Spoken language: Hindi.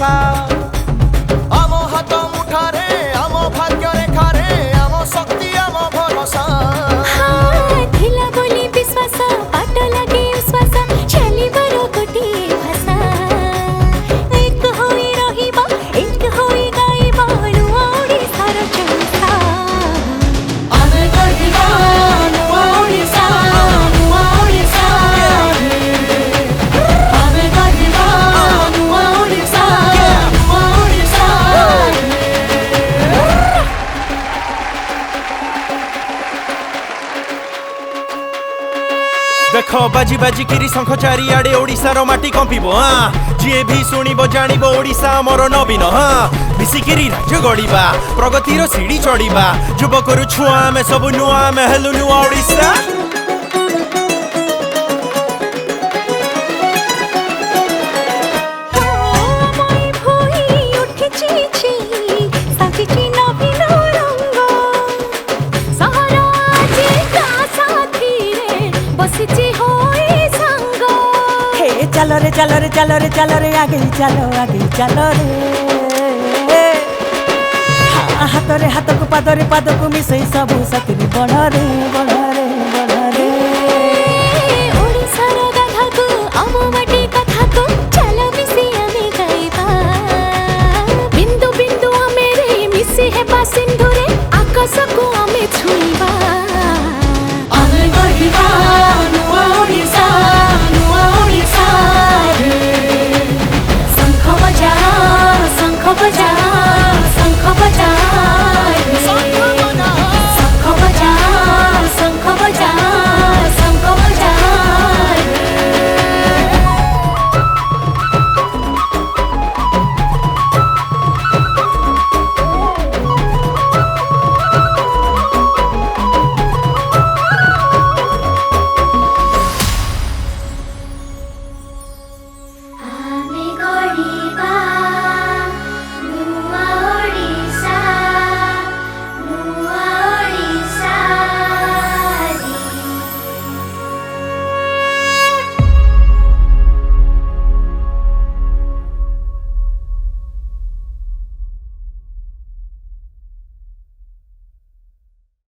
भाषा आम हाथ मुठारे आम भाग्य रेखारे आम शक्ति आम भरोसा थिला बोली विश्वास पाट लगे उश्वास चलिबर गोटे भाषा एक होई रहिबा एक होई गाइबा नुआ ओडिसार चंसा आमे गढ़िबा नुआ ओडिसा नुआ ओडिसा आमे गढ़िबा नुआ ओडिसा नुआ ओडिसा देख बाजी बाजी किरी शंख चारिआडे ओडिशार माटी कंपिबो जी भी शुणिबो जानिबो ओडिशा मोर नवीन मिसिकिरी राज्य गढ़िबा प्रगतिर सीढ़ी चढ़िबा युवकरु छुआ आमे सबु नुआ आमे हेलु नुआ ओडिशा মই ভই উঠেছি ছি সাজিছি নবীন রঙ্গ শহর আজি কা সাথী রে বসিছি হই সঙ্গ हे चलो रे चलो रे चलो रे चलो रे आगे चलो रे हाथ रे हाथ को पाद को मिसई सब साथी बढ़ रे बढ़ रे बढ़ रे ओडिसार गाथाको आम माटी कथाको चलो मिसी आमे गाइबा बिंदु बिंदु आमे रे मिसी हेबा सिंधु रे आकाशको आमे छुइबा